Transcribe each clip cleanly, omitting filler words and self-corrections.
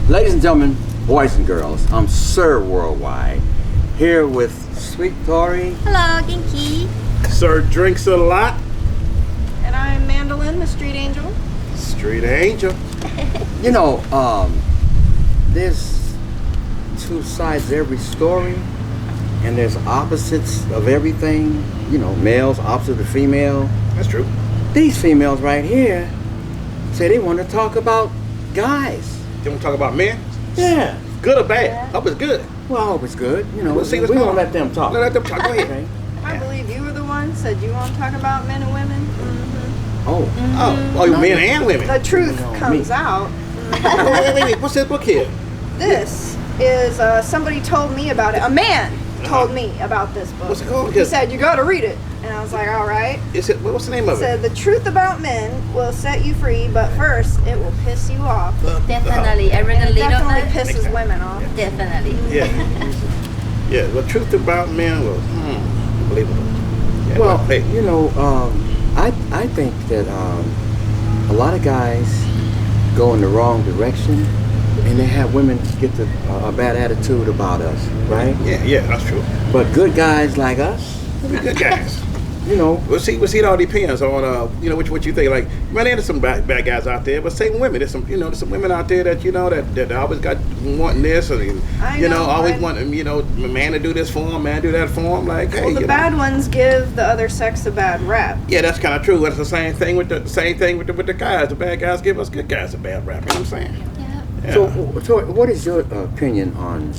Ladies and gentlemen, boys and girls, I'm Sir Worldwide, here with Sweet Tori. Hello, Genki. Sir Drinks a Lot. And I'm Mandolin, the Street Angel. Street Angel. You know, there's two sides to every story, and there's opposites of everything. You know, males opposite of female. That's true. These females right here say they want to talk about guys. They want to talk about men? Yeah. Good or bad? Hope it's good. Well, I hope it's good. You know, We'll see what's we going won't on. let them talk. Let them talk. Go ahead. Okay. I believe you were the one said you want to talk about men and women. Oh, men and women. The truth No, comes me. out. Wait. What's this book here? This is somebody told me about it. A man told me about this book. What's it called? He said you got to read it, and I was like, all right. What's the name of He it? said the truth about men will set you free, but first it will piss you off. Definitely. I read And a it little definitely bit. pisses sense. women off. Definitely. Yeah. The truth about men was unbelievable. Yeah, Well, hey, you know, I think that a lot of guys go in the wrong direction, and they have women get a bad attitude about us, right? yeah, that's true. But good guys like us, We good guys. you know, Well, see, it all depends on what you think. Like, man, there's some bad guys out there, but same women. There's some women out there that that always got wanting this, and I know, always right? want a man to do this for them, man do that for them. Like, hey, Well, the bad ones give the other sex a bad rap. Yeah, that's kind of true. That's the same thing with the guys. The bad guys give us good guys a bad rap. You know what I'm saying? Yeah. Yeah. so what is your opinion on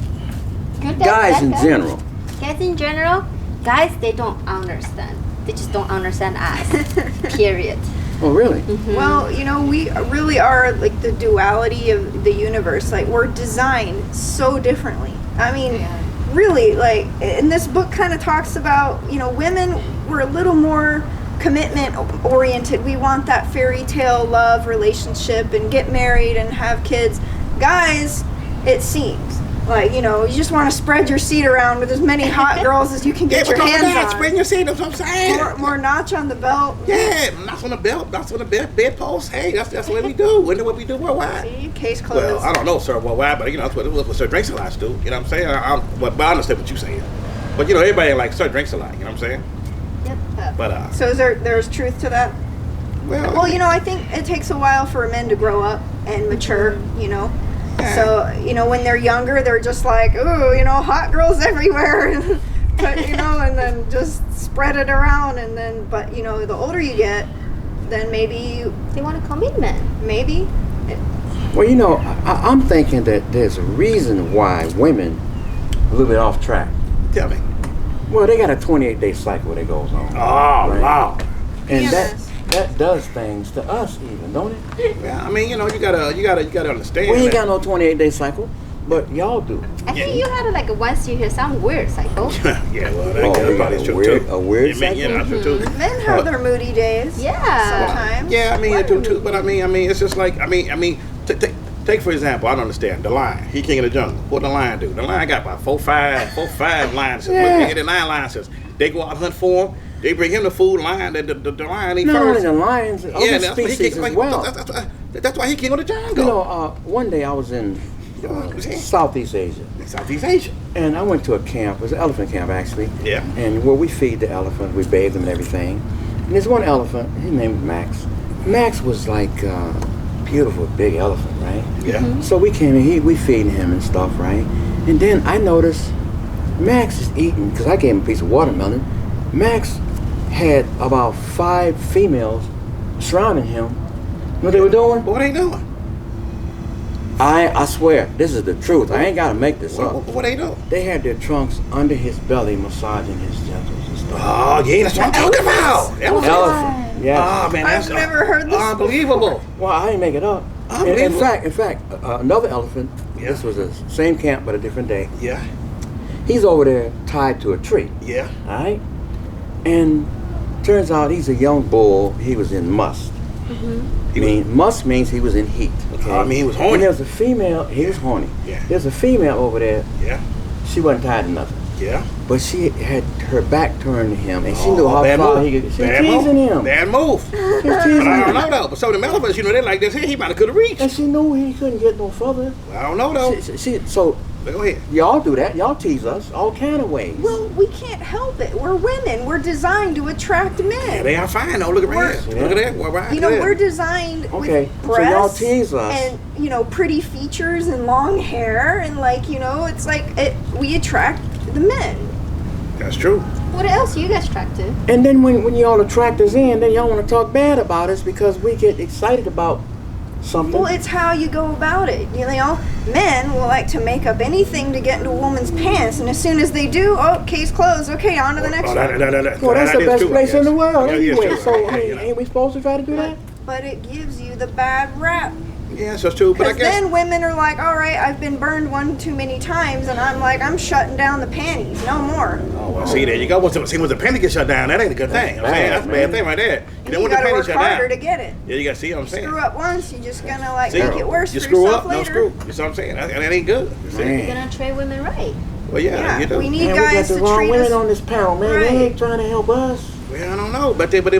Good guys in bad general? Guys in general, guys, they don't understand. They just don't understand us. Period. Oh, really? Well, we really are like the duality of the universe. Like, we're designed so differently. I mean, really, like, and this book kind of talks about, women were a little more commitment oriented. We want that fairy tale love relationship and get married and have kids. Guys, it seems like, you just want to spread your seat around with as many hot girls as you can get your hands on. Spreading your seat, that's what I'm saying. More notch on the belt. Yeah, knocks on the belt, knocks on the bedpost. Hey, that's what we do. We know what we do worldwide. See, case closed. Well, I don't know, sir, worldwide, but that's what Sir Drinks a Lot do. You know what I'm saying? But I understand what you're saying. But everybody like Sir Drinks a Lot. You know what I'm saying? Yep. But So there's truth to that? Well, I think it takes a while for men to grow up and mature, So, when they're younger, they're just like, ooh, hot girls everywhere, but, and then just spread it around. And then, but, the older you get, then maybe, They want a commitment. maybe. Well, I'm thinking that there's a reason why women a little bit off track. tell me. Well, they got a 28-day cycle that goes on. Oh, Right. wow. And Yes. that does things to us even, don't it? Yeah, I mean, you gotta understand. We ain't that. got no 28-day cycle, but y'all do. I think you had like a once you hear some weird cycle. Yeah, well, Oh, we got that's a true weird- too. a weird Yeah, yeah, that's true too. Men have their moody days. Yeah. Sometimes. Yeah, I mean, I do too. But I mean, it's just like, take for example, I don't understand the lion. He king of the jungle. What the lion do? The lion got about four, five lions. Yeah. The 9 lions. They go out hunt for him. They bring him the food. Lion, the lion eat Not only first. the lions, other that's why he species king. as well. That's why he king of the jungle. You know, one day I was in Southeast Asia, Southeast Asia. and I went to a camp. It was an elephant camp, actually. Yeah. And where we feed the elephant, we bathe them and everything. And there's one elephant, his name was Max. Max was like a beautiful, big elephant, right? Yeah. So we came in, we feeding him and stuff, right? And then I noticed Max is eating, because I gave him a piece of watermelon. Max had about 5 females surrounding him. You know what they were doing? What they doing? I swear, this is the truth. I ain't got to make this up. What they doing? They had their trunks under his belly, massaging his genitals and stuff. Oh, yeah, that's what I'm talking about. Elephant, yeah. Oh, man, I've that's never heard this unbelievable. Well, I didn't make it up. In Unbelievable. fact, another elephant. Yeah. This was the same camp, but a different day. Yeah, He's over there tied to a tree. yeah. All right, and turns out he's a young bull. He was in must. Must means he was in heat. Okay. I mean, he was horny. And there's a female. He was horny. Yeah. There's a female over there. Yeah. She wasn't tied to nothing. Yeah. But she had her back turned to him, and she knew Oh, how bad far move. he could. She was Bad teasing move. him. Bad move. She was But teasing I don't him. know though. But some of them elephants, they like this here. He might have could have reached. And she knew he couldn't get no further. I don't know though. So Go ahead. y'all do that. Y'all tease us all kind of ways. Well, we can't help it. We're women. We're designed to attract men. Yeah, they are fine though. Look at right here. Look at that. Well, right You know, there. we're designed Okay, with so y'all breasts tease us. and, you know, pretty features and long hair. And, like, you know, it's like we attract the men. That's true. What else you guys attract to? And then when y'all attract us in, then y'all want to talk bad about us because we get excited about something. Well, it's how you go about it. You know, men will like to make up anything to get into a woman's pants. And as soon as they do, oh, case closed. Okay, on to the next one. Well, that's that the is best true, I place in the guess. world Yeah, yeah, anyway. true. So, I Yeah, mean, you know. ain't we supposed to try to do that? But it gives you the bad rap. Yes, that's true. But I Because guess then women are like, all right, I've been burned one too many times, and I'm like, I'm shutting down the panties, no more. oh, well, see, there you go. Once the penny gets shut down, that ain't a good thing. I'm saying that's a bad thing right there. You don't You want the gotta penny work shut harder down. to get it. Yeah, you got to see what I'm saying. Screw up once, you're just gonna like See, make it worse you for screw yourself up, later. no screw. You see what I'm saying? That ain't good. You see? Man. You're gonna treat women right. Well, yeah, you do. we need Man, we got guys the to wrong treat women us. on this panel, man. Right. They ain't trying to help us. Well, I don't know, but they put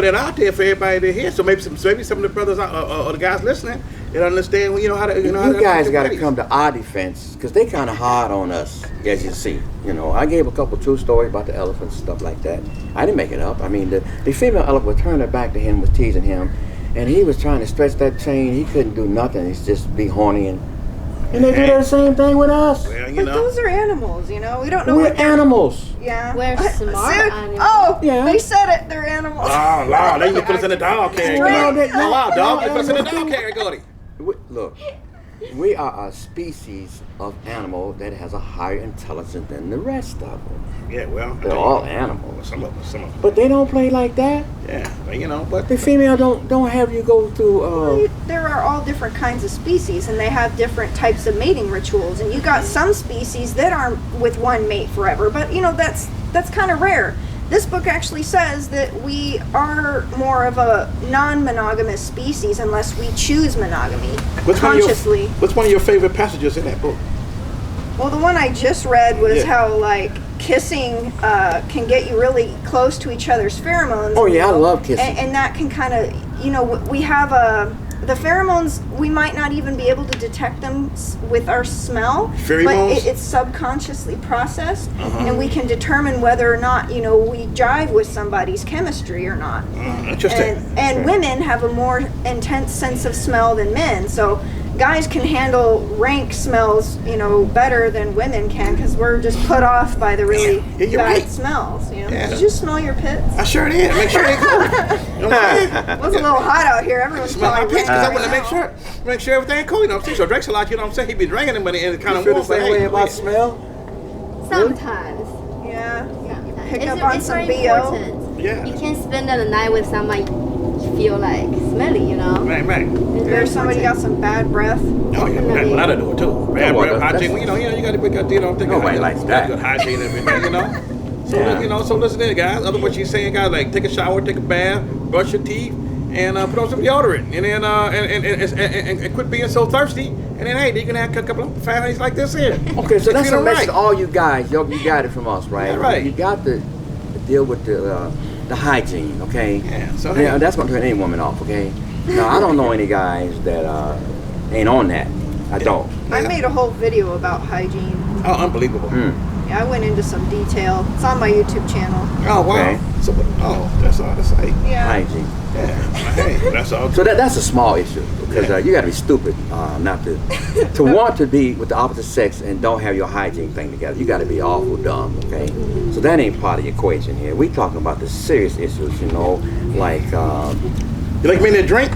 it out there for everybody to hear. So maybe some of the brothers or the guys listening, they understand. You know how to. You know how You guys got to ladies. come to our defense because they kind of hard on us, as you see. You know, I gave a couple true stories about the elephants, stuff like that. I didn't make it up. I mean, the female elephant turned her back to him, was teasing him, and he was trying to stretch that chain. He couldn't do nothing. He's just be horny and they do the same thing with us. Well, you But know. those are animals, you know. We don't know We're what they're. animals. Yeah. We're smart See? animals. Oh, Yeah. they said it. They're animals. Oh, Lord, they even put us in the dog category. Straight. Oh, wow, dog, they No, put us in the no, dog no. category. Look, we are a species of animal that has a higher intelligence than the rest of them. Yeah, well. They're all animals. Some of them. But they don't play like that. Yeah, but, you know, but. The female don't have you go through. There are all different kinds of species, and they have different types of mating rituals. And you got some species that are with one mate forever, but you know that's kind of rare. This book actually says that we are more of a non-monogamous species unless we choose monogamy consciously. What's one of your favorite passages in that book? Well, the one I just read was Yeah. how like kissing can get you really close to each other's pheromones. Oh, you yeah, I know? love kissing. And that can kind of, you know, we have the pheromones. We might not even be able to detect them with our smell, Pheromones? but it's subconsciously processed, and we can determine whether or not, you know, we jive with somebody's chemistry or not. Interesting. And women have a more intense sense of smell than men. So guys can handle rank smells, you know, better than women can because we're just put off by the really Yeah, you're bad right. smells. You know, Yeah. did you smell your pits? I sure did. Make sure they cool. You know what I'm saying? It was a little hot out here. Everyone's Smell my probably pits because I right want to now. make sure everything cool. You know what I'm saying? So Drake's a lot. You know what I'm saying? He be drinking them, but it kind You of feel the warm. But same way hey, about smell? Sometimes. Yeah. Sometimes. Pick It's, up on it's some very BO. important. Yeah. You can't spend the night with someone you feel like smelly, you know? Right. It's very There's somebody got important. some bad breath. Oh yeah, well, I do it too. Bad well, breath, that's- hygiene. You know, you got to pick up. You know, think Nobody of likes that. Good hygiene and everything. You know. So Yeah. you know, so listen there, guys. Other what she's saying, guys, like take a shower, take a bath, brush your teeth, and put on some deodorant, and then and quit being so thirsty. And then hey, you can have a couple of families like this here. Okay, so that's a Feel message to right. all you guys. You got it from us, right? Yeah, right. You got to deal with the hygiene, okay? Yeah, so Yeah, hey. that's going to turn any woman off, okay? Now, I don't know any guys that ain't on that. I don't. I made a whole video about hygiene. Oh, unbelievable. Yeah, I went into some detail. It's on my YouTube channel. Oh wow. Okay. So that's all to say. Yeah. Hygiene. Yeah. Hey, that's all. So that's a small issue because you got to be stupid not to want to be with the opposite sex and don't have your hygiene thing together. You got to be awful dumb, okay? So that ain't part of the equation here. We talking about the serious issues, you know, like You like men that drink?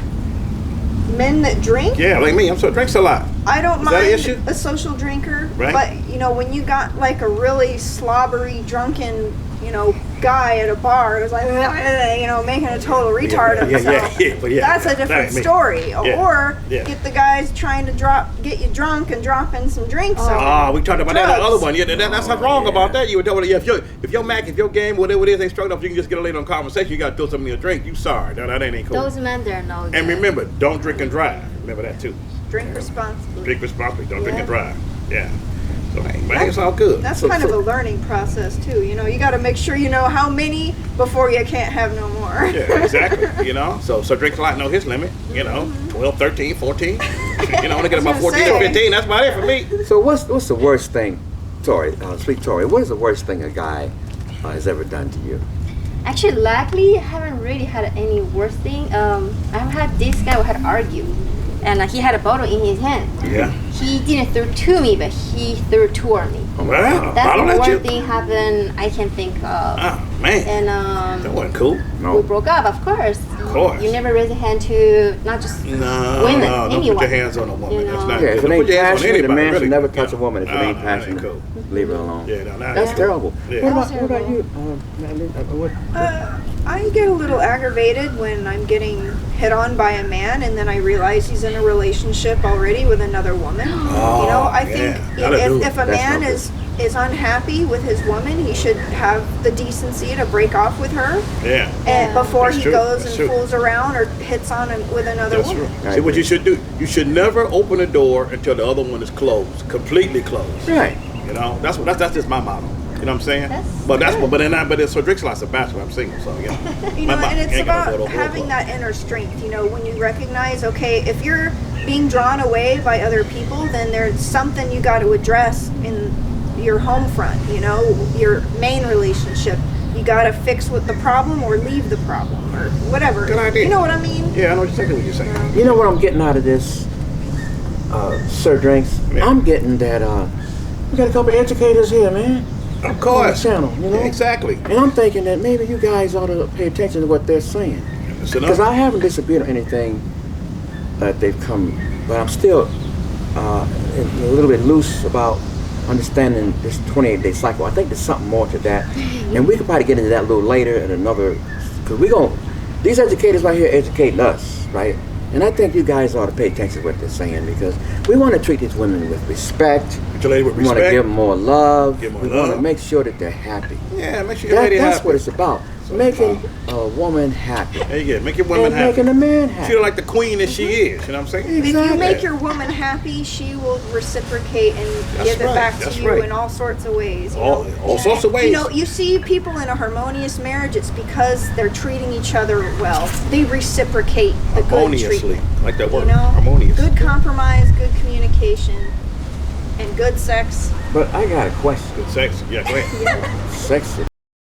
Men that drink, Yeah, like me. I'm so drinks a lot. I don't Is that an mind issue? a social drinker, Right. but you know when you got like a really slobbery, drunken, you know, guy at a bar who's like, you know, making a total retard of himself. but yeah. That's a that different ain't me. story. Yeah. Or Yeah. get the guys trying to get you drunk and drop in some drinks. Oh, we talked about that in the Drugs. other one. Yeah, that's what's wrong about that. You were telling if your game, whatever it is, ain't strong enough, you can just get a late on conversation. You got to throw something in your drink. You sorry, that ain't cool. Those men, they're no good. And remember, don't drink and drive. Remember that too. Drink responsibly. Drink responsibly. Don't drink and drive. Yeah. So hey, man, it's all good. That's kind of a learning process too. You know, you got to make sure you know how many before you can't have no more. Yeah, exactly. You know, so Drake Light know his limit. You know, 12, 13, 14. You know, when I get about 14 or 15, that's about it for me. So what's the worst thing, Tori? Sweet Tori, what is the worst thing a guy has ever done to you? Actually, luckily, I haven't really had any worse thing. I've had this guy who had argued, and he had a bottle in his hand. Yeah. He didn't throw to me, but he threw toward me. Well, That's bottle the at one you. thing happened I can think of. Oh man, And that wasn't cool. No. we broke up, of course. Of course. You never raise a hand to not just No, women, don't anyone. put your hands on a woman. You That's know? not Yeah, if good. it ain't Put your hands on passionate, the anybody, man should really. never touch a woman if it ain't that ain't passionate. cool. Leave her alone. Yeah, no, That's cool. terrible. Yeah. What about you, Madeline? What? I get a little aggravated when I'm getting hit on by a man and then I realize he's in a relationship already with another woman. You know, I think if a man is unhappy with his woman, he should have the decency to break off with her. Yeah. And before That's he true. goes That's and true. fools around or hits on him with another That's woman. true. See what you should do? You should never open the door until the other one is closed, completely closed. Right. You know, that's just my motto. You know what I'm saying? That's But so Drake's lots of bachelor. I'm single, so yeah. You know, and it's about having that inner strength. You know, when you recognize, okay, if you're being drawn away by other people, then there's something you got to address in your home front. You know, your main relationship. You got to fix what the problem or leave the problem or whatever. Good idea. You know what I mean? Yeah, I know exactly what you're saying. You know what I'm getting out of this, Sir Drinks? Yeah. I'm getting that we got a couple of educators here, man. Of course. On the channel, you know? Yeah, exactly. And I'm thinking that maybe you guys ought to pay attention to what they're saying. Because I haven't disagreed on anything that they've come, but I'm still a little bit loose about understanding this 28-day cycle. I think there's something more to that. And we could probably get into that a little later in another, because these educators right here educating us, right? And I think you guys ought to pay attention to what they're saying, because we want to treat these women with respect. Treat your lady with We want to respect. give them more love. Give 'em We more want to love. make sure that they're happy. Yeah, make sure your lady That's happy. what it's about. Making a woman happy. There you go. Make your woman And happy. making a man happy. Treat her like the queen that she is. You know what I'm saying? If you Exactly. make your woman happy, she will reciprocate and give it right. back That's to you right. in all sorts of ways. You All know? sorts of ways. You know, you see people in a harmonious marriage, it's because they're treating each other well. They reciprocate the good Harmoniously. treatment. I like that word. You know, Harmonious. good compromise, good communication, and good sex. But I got a question. Good sex. Yeah, go ahead. Sex